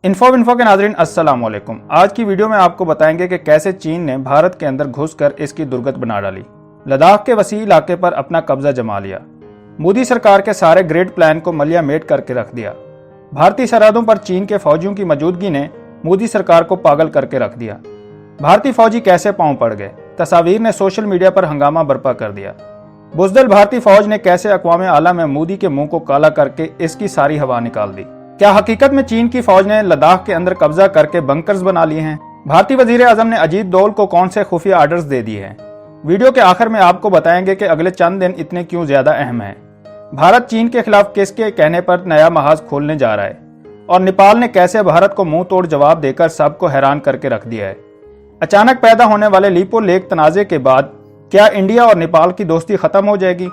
Info के नाजरीन अस्सलाम वालेकुम। आज की वीडियो में आपको बताएंगे कि कैसे चीन ने भारत के अंदर घुसकर इसकी दुर्गत बना डाली, लद्दाख के वसी इलाके पर अपना कब्जा जमा लिया, मोदी सरकार के सारे ग्रेड प्लान को मलिया मेट करके रख दिया। भारतीय सरहदों पर चीन के फौजियों की मौजूदगी ने मोदी सरकार को पागल करके रख दिया। भारतीय फौजी कैसे पांव पड़ गए, तस्वीर ने सोशल मीडिया पर हंगामा बर्पा कर दिया। बुज़दिल भारतीय फौज ने कैसे अक़वाम आला में मोदी के मुंह को काला करके इसकी सारी हवा निकाल दी। क्या हकीकत में चीन की फौज ने लद्दाख के अंदर कब्जा करके बंकर्स बना लिए हैं? भारतीय वजीर आजम ने अजीत डोल को कौन से खुफिया आर्डर्स दे दिए हैं? वीडियो के आखिर में आपको बताएंगे कि अगले चंद दिन इतने क्यों ज्यादा अहम हैं। भारत चीन के खिलाफ किसके कहने पर नया महाज खोलने जा रहा है और नेपाल ने कैसे भारत को मुंह तोड़ जवाब देकर सबको हैरान करके रख दिया है। अचानक पैदा होने वाले लीपो लेक तनाजे के बाद क्या इंडिया और नेपाल की दोस्ती खत्म हो जाएगी?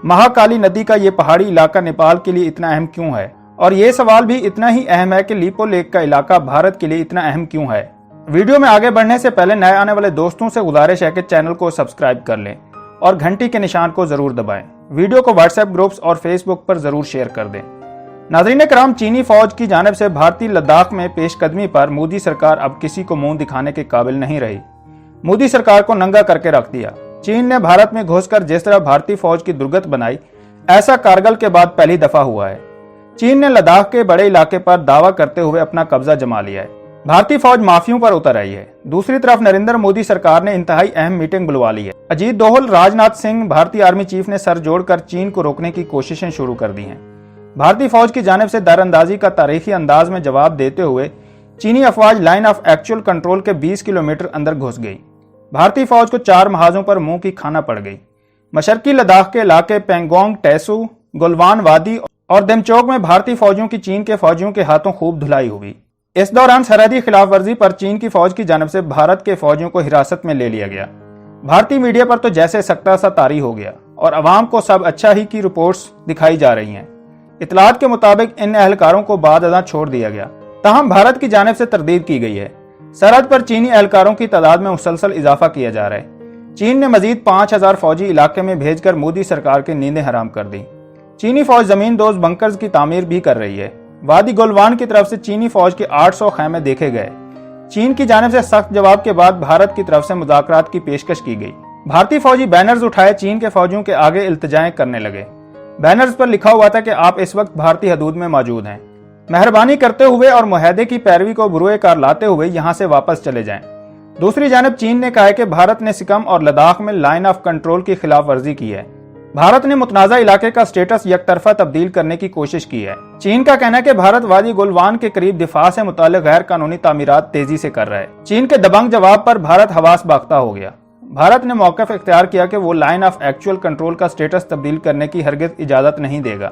महाकाली नदी का ये पहाड़ी इलाका नेपाल के लिए इतना अहम क्यों है? और ये सवाल भी इतना ही अहम है कि लीपो लेक का इलाका भारत के लिए इतना अहम क्यों है। वीडियो में आगे बढ़ने से पहले नए आने वाले दोस्तों से गुजारिश है कि चैनल को सब्सक्राइब कर लें और घंटी के निशान को जरूर दबाएं। वीडियो को व्हाट्सएप ग्रुप्स और फेसबुक पर जरूर शेयर कर दें। नाज़रीन कराम, चीनी फौज की जानिब से भारतीय लद्दाख में पेशकदमी पर मोदी सरकार अब किसी को मुंह दिखाने के काबिल नहीं रही। मोदी सरकार को नंगा करके रख दिया। चीन ने भारत में घुसकर जिस तरह भारतीय फौज की दुर्गत बनाई, ऐसा कारगिल के बाद पहली दफा हुआ है। चीन ने लद्दाख के बड़े इलाके पर दावा करते हुए अपना कब्जा जमा लिया है। भारतीय फौज माफियों पर उतर आई है। दूसरी तरफ नरेंद्र मोदी सरकार ने इंतहाई अहम मीटिंग बुलवा ली है। अजीत डोहल, राजनाथ सिंह, भारतीय आर्मी चीफ ने सर जोड़कर चीन को रोकने की कोशिशें शुरू कर दी हैं। भारतीय फौज की जानिब से दरअंदाजी का तारीखी अंदाज में जवाब देते हुए चीनी अफवाज लाइन ऑफ एक्चुअल कंट्रोल के 20 किलोमीटर अंदर घुस गई। भारतीय फौज को 4 महाजों पर मुंह की खाना पड़ गई। मशरकी लद्दाख के इलाके पेंगोंग, टेसू, गुलवान वादी और देमचोक में भारतीय फौजियों की चीन के फौजियों के हाथों खूब धुलाई हुई। इस दौरान सरहदी खिलाफ वर्जी पर चीन की फौज की जानिब से भारत के फौजियों को हिरासत में ले लिया गया। भारतीय मीडिया पर तो जैसे सख्ता सा तारी हो गया और अवाम को सब अच्छा ही की रिपोर्ट्स दिखाई जा रही हैं। इतलात के मुताबिक इन एहलकारों को बाद अदा छोड़ दिया गया, ताहम भारत की जानिब से तरदीद की गई है। सरहद पर चीनी एहलकारों की तादाद में मुसलसल इजाफा किया जा रहा है। चीन ने मजीद 5000 फौजी इलाके में भेजकर मोदी सरकार की नींदें हराम कर दी। चीनी फौज जमीन दोज बंकर्स की तामीर भी कर रही है। वादी गुलवान की तरफ से चीनी फौज के 800 खैमे देखे गए। चीन की जानिब से सख्त जवाब के बाद भारत की तरफ से मुज़ाकरात की पेशकश की गई। भारतीय फौजी बैनर्स उठाए चीन के फौजियों के आगे इल्तिजाएं करने लगे। बैनर्स पर लिखा हुआ था कि आप इस वक्त भारतीय हदूद में मौजूद हैं, मेहरबानी करते हुए और मुआहदे की पैरवी को बुरुए कार लाते हुए यहाँ से वापस चले जाएं। दूसरी जानिब चीन ने कहा है कि भारत ने सिकम और लद्दाख में लाइन ऑफ कंट्रोल की खिलाफ वर्जी की है। भारत ने मुतनाज़ा इलाके का स्टेटस यकतरफा तब्दील करने की कोशिश की है। चीन का कहना है कि भारत वादी गुलवान के करीब दिफा से मुताल्लिक गैर कानूनी तामीरात तेजी से कर रहा है। चीन के दबंग जवाब पर भारत हवास बाख्ता हो गया। भारत ने मौक़िफ़ इख्तियार किया कि वो लाइन ऑफ एक्चुअल कंट्रोल का स्टेटस तब्दील करने की हरगिज़ इजाज़त नहीं देगा।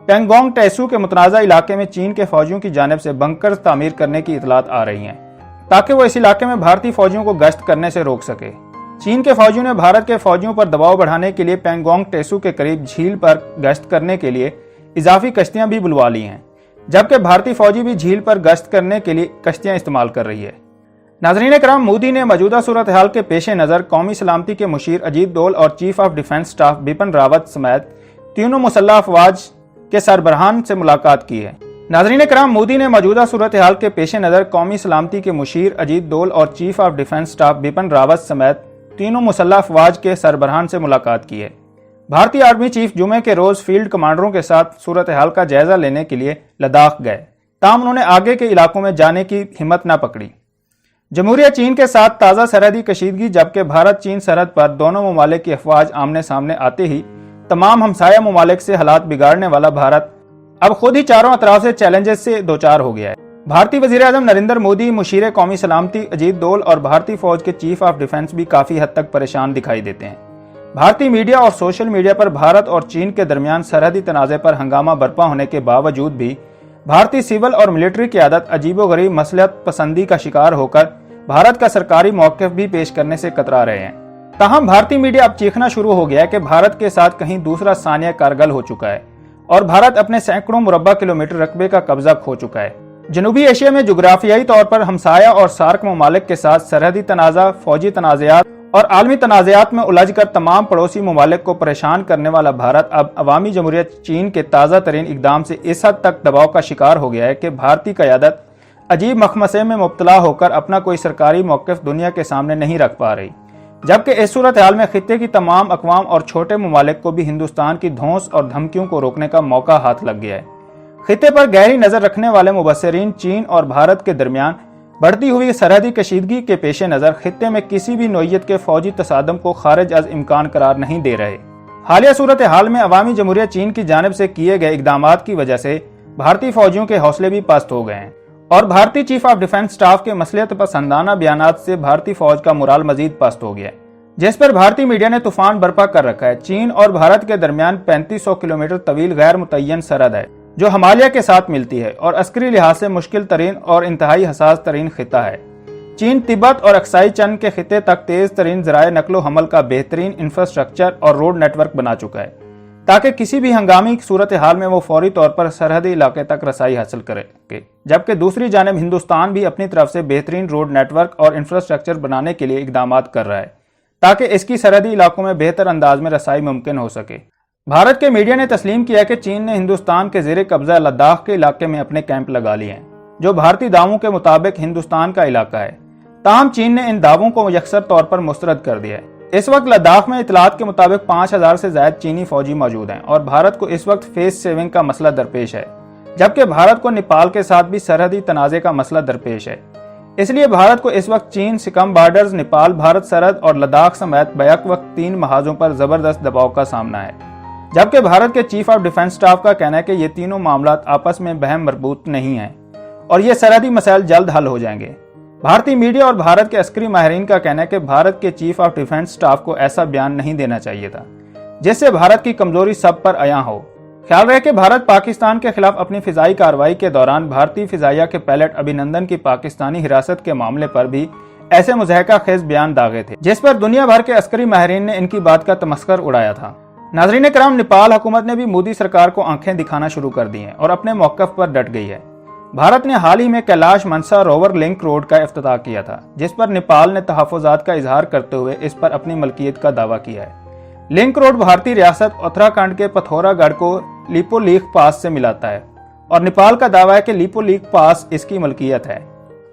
पेंगोंग टेसू के मुतनाज़ा इलाके में चीन के फौजियों की जानिब से बंकर्स तामीर करने की इतलात आ रही हैं ताकि वो इस इलाके में भारतीय फौजियों को गश्त करने से रोक सके। चीन के फौजियों ने भारत के फौजियों पर दबाव बढ़ाने के लिए पेंगोंग टेसू के करीब झील पर गश्त करने के लिए इजाफी कश्तियां भी बुलवा ली हैं, जबकि भारतीय फौजी भी झील पर गश्त करने के लिए कश्तियां इस्तेमाल कर रही है। नाज़रीन कराम, मोदी ने मौजूदा सूरत हाल के पेश नज़र कौमी सलामती के मुशीर अजीत डोल और chief of defence staff Bipin Rawat समेत तीनों मुसल्लह अफवाज के सरबराहान से मुलाकात की है। नाज़रीन कराम, मोदी ने मौजूदा सूरत हाल के पेश नज़र कौमी सलामती के मुशीर अजीत डोल और chief of defence staff Bipin Rawat समेत तीनों मुसल्लह अफवाज के सरबराहान से मुलाकात की है। भारतीय आर्मी चीफ जुमे के रोज फील्ड कमांडरों के साथ सूरत हाल का जायजा लेने के लिए लद्दाख गए, ताहम उन्होंने आगे के इलाकों में जाने की हिम्मत न पकड़ी। जमहूरिया चीन के साथ ताज़ा सरहदी कशीदगी, जबकि भारत चीन सरहद पर दोनों ममालिक की अफवाज आमने सामने आते ही तमाम हमसाया ममालिक से हालात बिगाड़ने वाला भारत अब खुद ही चारों अतराफ से चैलेंजेस से दो चार हो गया है। भारतीय वजीर आजम नरेंद्र मोदी, मुशीर कौमी सलामती अजीत डोल और भारतीय फौज के चीफ ऑफ डिफेंस भी काफी हद तक परेशान दिखाई देते हैं। भारतीय मीडिया और सोशल मीडिया पर भारत और चीन के दरमियान सरहदी तनाज़े पर हंगामा बर्पा होने के बावजूद भी भारतीय सिविल और मिलिट्री क़यादत अजीबोगरीब मसलहत पसंदी का शिकार होकर भारत का सरकारी मौक़िफ़ भी पेश करने से कतरा रहे हैं। ताहम भारतीय मीडिया अब चीखना शुरू हो गया है कि भारत के साथ कहीं दूसरा सानिया कारगिल हो चुका है और भारत अपने सैकड़ों मुरब्बा किलोमीटर रकबे का कब्जा खो चुका है। जनूबी एशिया में जोग्राफियाई तौर पर हमसाया और सार्क ममालिक के साथ सरहदी तनाज़ा, फौजी तनाज़ात और आलमी तनाज़ात में उलझ कर तमाम पड़ोसी ममालिक को परेशान करने वाला भारत अब अवामी जमहूरियत चीन के ताज़ा तरीन इकदाम से इस हद तक दबाव का शिकार हो गया है कि भारतीय क़यादत अजीब मखमसे में मुब्तला होकर अपना कोई सरकारी मौक़िफ़ दुनिया के सामने नहीं रख पा रही, जबकि इस सूरत हाल में खित्ते की तमाम अक़वाम और छोटे ममालिक को भी हिंदुस्तान की धौंस और धमकियों को रोकने का मौका हाथ लग गया है। खित्ते पर गहरी नज़र रखने वाले मुबस्सिरीन चीन और भारत के दरमियान बढ़ती हुई सरहदी कशीदगी के पेश नज़र खित्ते में किसी भी नोयत के फौजी तसादम को खारिज अज इम्कान करार नहीं दे रहे। हालिया सूरत हाल में अवामी जमहूरिया चीन की जानिब से किए गए इक़दामात की वजह से भारतीय फौजियों के हौसले भी पस्त हो गए हैं और भारतीय चीफ ऑफ डिफेंस स्टाफ के मसलियत पसंदाना बयानात से भारतीय फौज का मुराल मजीद पस्त हो गया है, जिस पर भारतीय मीडिया ने तूफान बर्पा कर रखा है। चीन और भारत के दरमियान 3500 किलोमीटर तवील गैर मुतय्यन सरहद है जो हिमालय के साथ मिलती है और अस्करी लिहाज से मुश्किल तरीन और इंतहाई हसास तरीन खिता है। चीन तिब्बत और अक्साई चंद के खिते तक तेज तरीन ज़राए नकलो हमल का बेहतरीन इंफ्रास्ट्रक्चर और रोड नेटवर्क बना चुका है ताकि किसी भी हंगामी सूरत हाल में वो फौरी तौर पर सरहदी इलाके तक रसाई हासिल करे, जबकि दूसरी जानिब हिंदुस्तान भी अपनी तरफ से बेहतरीन रोड नेटवर्क और इंफ्रास्ट्रक्चर बनाने के लिए इकदाम कर रहा है ताकि इसकी सरहदी इलाकों में बेहतर अंदाज में रसाई मुमकिन हो सके। भारत के मीडिया ने तस्लीम किया कि चीन ने हिंदुस्तान के ज़ेरे कब्जा लद्दाख के इलाके में अपने कैंप लगा लिए हैं, जो भारतीय दावों के मुताबिक हिंदुस्तान का इलाका है। ताहम चीन ने इन दावों को यकसर तौर पर मुस्तरद कर दिया है। इस वक्त लद्दाख में इतलात के मुताबिक 5000 से ज्यादा चीनी फौजी मौजूद हैं और भारत को इस वक्त फेस सेविंग का मसला दरपेश है, जबकि भारत को नेपाल के साथ भी सरहदी तनाज़े का मसला दरपेश है। इसलिए भारत को इस वक्त चीन, सिकम बॉर्डर्स, नेपाल भारत सरहद और लद्दाख समेत बैक वक्त 3 महाजों पर जबरदस्त दबाव का सामना है, जबकि भारत के चीफ ऑफ डिफेंस स्टाफ का कहना है कि ये तीनों मामलात आपस में बहम मरबूत नहीं है और ये सरहदी मसाइल जल्द हल हो जाएंगे। भारतीय मीडिया और भारत के अस्करी माहिरीन का कहना है कि भारत के चीफ ऑफ डिफेंस स्टाफ को ऐसा बयान नहीं देना चाहिए था जिससे भारत की कमजोरी सब पर अयां हो। ख्याल रहे कि भारत पाकिस्तान के खिलाफ अपनी फिजाई कार्रवाई के दौरान भारतीय फिजाइया के पायलट अभिनंदन की पाकिस्तानी हिरासत के मामले पर भी ऐसे मुज़हका खेज बयान दागे थे, जिस पर दुनिया भर के अस्करी माहिरीन ने इनकी बात का तमस्कर उड़ाया था। नाज़रीन कराम, नेपाल हुकूमत ने भी मोदी सरकार को आंखें दिखाना शुरू कर दी हैं और अपने मौक़िफ़ पर डट गई है। भारत ने हाल ही में कैलाश मनसा रोवर लिंक रोड का इफ्तिताह किया था, जिस पर नेपाल ने तहफ़्फ़ुज़ात का इजहार करते हुए इस पर अपनी मलकियत का दावा किया है। लिंक रोड भारतीय रियासत उत्तराखंड के पिथौरागढ़ को लिपोलीख पास से मिलाता है और नेपाल का दावा है कि लिपोलीख पास इसकी मलकियत है।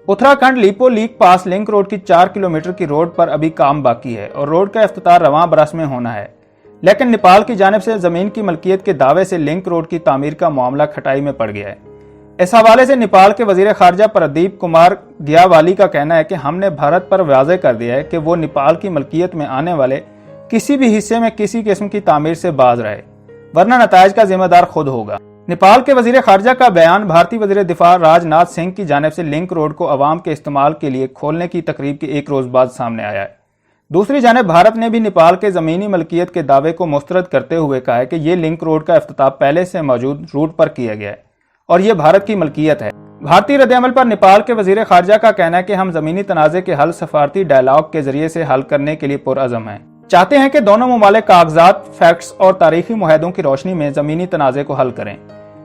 उत्तराखंड लिपोलीख पास लिंक रोड की 4 किलोमीटर की रोड पर अभी काम बाकी है और रोड का इफ्तिताह रवां बरस में होना है, लेकिन नेपाल की जानिब से ज़मीन की मलकियत के दावे से लिंक रोड की तामीर का मामला खटाई में पड़ गया है। इस हवाले से नेपाल के वजीर खारजा प्रदीप कुमार ग्यावाली का कहना है कि हमने भारत पर वाज़ेह कर दिया है कि वो नेपाल की मलकियत में आने वाले किसी भी हिस्से में किसी किस्म की तामीर से बाज रहे, वरना नताइज का जिम्मेदार खुद होगा। नेपाल के वजीर खारजा का बयान भारतीय वजीर दिफा राजनाथ सिंह की जानिब से लिंक रोड को अवाम के इस्तेमाल के लिए खोलने की तकरीब के एक रोज़ बाद सामने आया है। दूसरी जानिब भारत ने भी नेपाल के ज़मीनी मलकियत के दावे को मुस्तरद करते हुए कहा है कि ये लिंक रोड का इफ्तिताह पहले से मौजूद रूट पर किया गया है और ये भारत की मलकियत है। भारतीय रद्द-ए-अमल पर नेपाल के वजीर खारजा का कहना है कि हम ज़मीनी तनाज़े के हल सफारती डायलॉग के जरिए से हल करने के लिए पुरअज़म हैं, चाहते हैं कि दोनों ममालिक कागजात, फैक्ट्स और तारीखी मुआहदों की रोशनी में ज़मीनी तनाज़े को हल करें।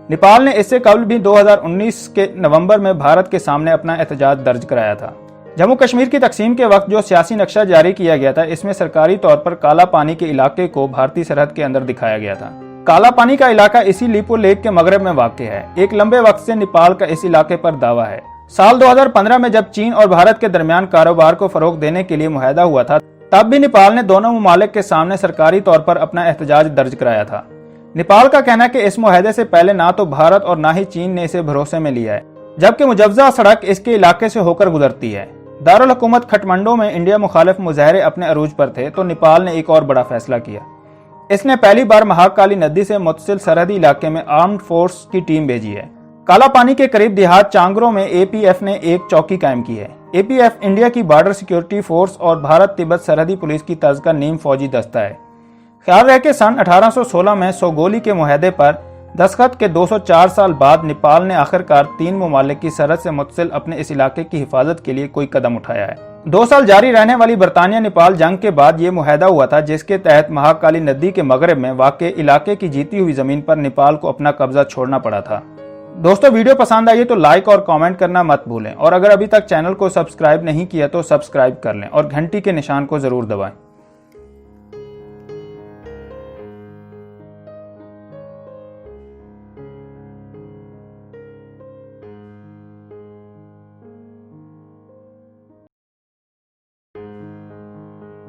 नेपाल ने इससे कबल भी 2019 के नवंबर में भारत के सामने अपना एहतजाज दर्ज कराया था। जम्मू कश्मीर की तकसीम के वक्त जो सियासी नक्शा जारी किया गया था, इसमें सरकारी तौर पर काला पानी के इलाके को भारतीय सरहद के अंदर दिखाया गया था। काला पानी का इलाका इसी लिपो लेक के मगरब में वाक़ है। एक लंबे वक्त से नेपाल का इस इलाके पर दावा है। साल 2015 में जब चीन और भारत के दरमियान कारोबार को फरोग देने के लिए मुआहदा हुआ था, तब भी नेपाल ने दोनों ममालिक के सामने सरकारी तौर पर अपना एहतजाज दर्ज कराया था। नेपाल का कहना है कि इस मुआहदे से पहले ना तो भारत और ना ही चीन ने इसे भरोसे में लिया है, जबकि मुजव्वज़ा सड़क इसके इलाके से होकर गुजरती है। दारुल हुकूमत खटमंडो में इंडिया मुखालिफ मुजाहरे अपने अरूज पर थे तो नेपाल ने एक और बड़ा फैसला किया। इसने पहली बार महाकाली नदी से मुत्तसिल सरहदी इलाके में आर्म्ड फोर्स की टीम भेजी है। काला पानी के करीब देहात चांगरो में एपीएफ ने एक चौकी कायम की है। एपीएफ इंडिया की बॉर्डर सिक्योरिटी फोर्स और भारत तिब्बत सरहदी पुलिस की तर्ज का नीम फौजी दस्ता है। ख्याल रहे कि सन 1816 में सोगोली के मुआहदे पर दस्तखत के 204 साल बाद नेपाल ने आखिरकार 3 ममालिक की सरहद से मुत्तसिल अपने इस इलाके की हिफाजत के लिए कोई कदम उठाया है। 2 साल जारी रहने वाली बरतानिया नेपाल जंग के बाद ये मुआहदा हुआ था, जिसके तहत महाकाली नदी के मगरब में वाक़े इलाके की जीती हुई जमीन पर नेपाल को अपना कब्जा छोड़ना पड़ा था। दोस्तों, वीडियो पसंद आई तो लाइक और कमेंट करना मत भूलें और अगर अभी तक चैनल को सब्सक्राइब नहीं किया तो सब्सक्राइब कर लें और घंटी के निशान को जरूर दबाएं।